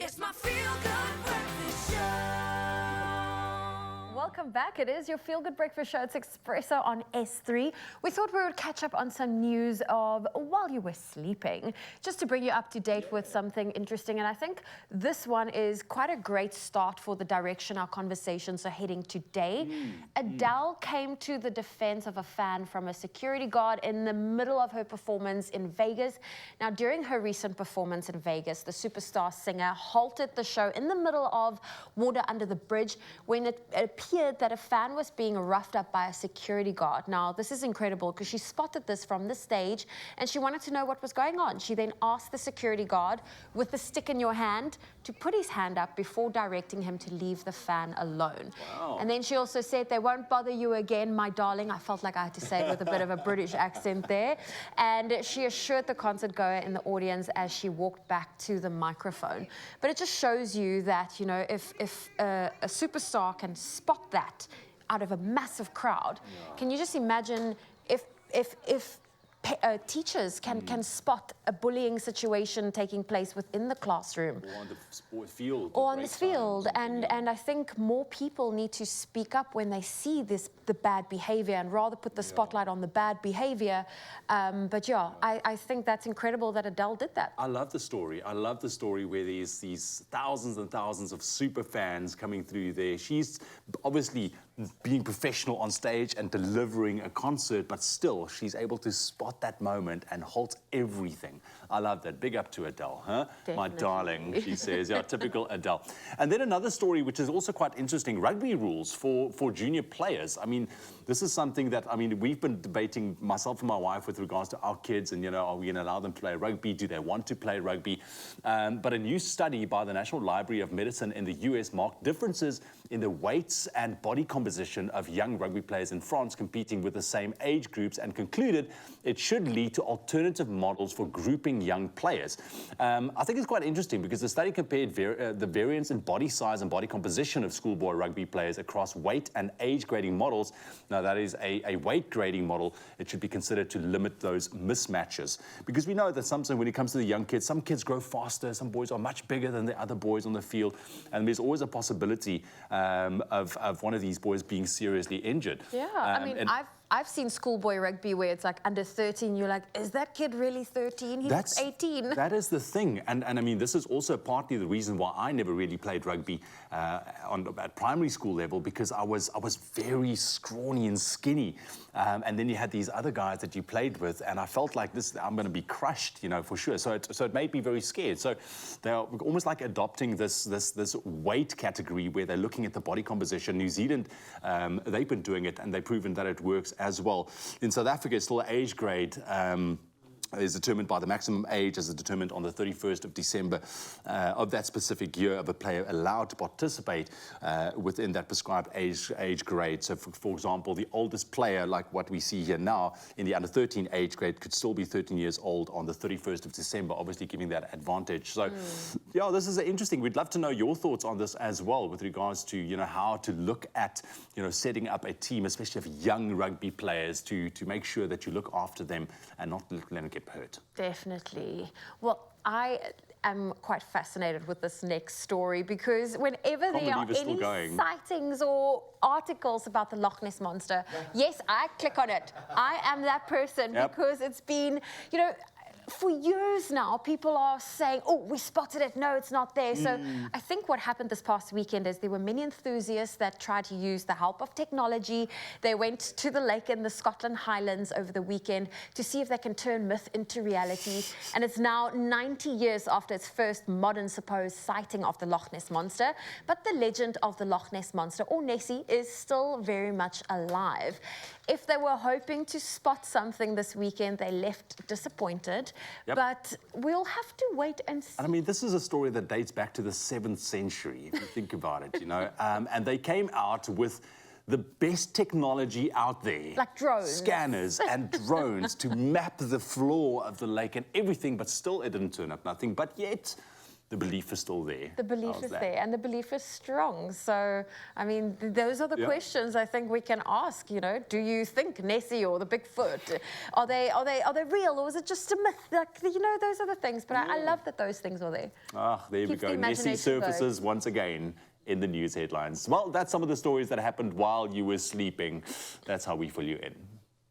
It's my feel-good breakfast show. Welcome back. It is your Feel Good Breakfast Show. It's Expresso on S3. We thought we would catch up on some news of while you were sleeping, just to bring you up to date with something interesting. And I think this one is quite a great start for the direction our conversations are heading today. Adele came to the defense of a fan from a security guard in the middle of her performance in Vegas. Now, during her recent performance in Vegas, the superstar singer halted the show in the middle of Water Under the Bridge when it appeared that a fan was being roughed up by a security guard. Now, this is incredible because she spotted this from the stage and she wanted to know what was going on. She then asked the security guard, with the stick in your hand, to put his hand up before directing him to leave the fan alone. Wow. And then she also said, "They won't bother you again, my darling." I felt like I had to say it with a bit of a British accent there. And she assured the concert goer in the audience as she walked back to the microphone. But it just shows you that, you know, if a superstar can spot that out of a massive crowd, can you just imagine if teachers can spot a bullying situation taking place within the classroom Or on the sport field. or on this field, and I think more people need to speak up when they see the bad behavior and rather put the spotlight on the bad behavior. But yeah, I think that's incredible that Adele did that. I love the story. I love the story where there's these thousands and thousands of super fans coming through there. She's obviously being professional on stage and delivering a concert, but still she's able to spot that moment and halt everything. I love that. Big up to Adele, huh? My Definitely. darling, she says. Yeah, typical Adele. And then another story which is also quite interesting, rugby rules for junior players. I mean, this is something that, I mean, we've been debating, myself and my wife, with regards to our kids and, you know, are we going to allow them to play rugby? Do they want to play rugby? But a new study by the National Library of Medicine in the US marked differences in the weights and body composition of young rugby players in France competing with the same age groups, and concluded it should lead to alternative models for grouping young players. I think it's quite interesting because the study compared the variance in body size and body composition of schoolboy rugby players across weight and age grading models. Now, that is a weight grading model. It should be considered to limit those mismatches, because we know that sometimes when it comes to the young kids, some kids grow faster, some boys are much bigger than the other boys on the field, and there's always a possibility of one of these boys being seriously injured. Yeah, I mean, I've seen schoolboy rugby where it's like under 13, you're like, is that kid really 13? He's 18. That is the thing. And I mean, this is also partly the reason why I never really played rugby at primary school level, because I was very scrawny and skinny. And then you had these other guys that you played with, and I felt like I'm going to be crushed, you know, for sure. So it made me very scared. So they're almost like adopting this weight category where they're looking at the body composition. New Zealand, they've been doing it, and they've proven that it works as well. In South Africa, it's still age grade is determined by the maximum age as determined on the 31st of December of that specific year of a player allowed to participate within that prescribed age grade. So, for example, the oldest player, like what we see here now, in the under 13 age grade could still be 13 years old on the 31st of December, obviously giving that advantage. So, yeah, this is interesting. We'd love to know your thoughts on this as well with regards to, you know, how to look at, you know, setting up a team, especially of young rugby players, to make sure that you look after them and not let them get hurt. Definitely. Well, I am quite fascinated with this next story because whenever there are any sightings or articles about the Loch Ness Monster, yes, I click on it. I am that person because it's been, you know, for years now, people are saying, oh, we spotted it. No, it's not there. So I think what happened this past weekend is there were many enthusiasts that tried to use the help of technology. They went to the lake in the Scotland Highlands over the weekend to see if they can turn myth into reality. And it's now 90 years after its first modern supposed sighting of the Loch Ness Monster. But the legend of the Loch Ness Monster, or Nessie, is still very much alive. If they were hoping to spot something this weekend, they left disappointed. But we'll have to wait and see. And I mean, this is a story that dates back to the 7th century, if you think about it, you know. And they came out with the best technology out there. Like drones. Scanners and drones to map the floor of the lake and everything, but still it didn't turn up nothing. But yet, the belief is still there. The belief How's is that? there, and the belief is strong. So, I mean, those are the questions I think we can ask. You know, do you think Nessie or the Bigfoot are they real, or is it just a myth? Like, you know, those are the things. But I love that those things are there. Ah, there Keeps we the go. Nessie imagination surfaces once again in the news headlines. Well, that's some of the stories that happened while you were sleeping. That's how we fill you in.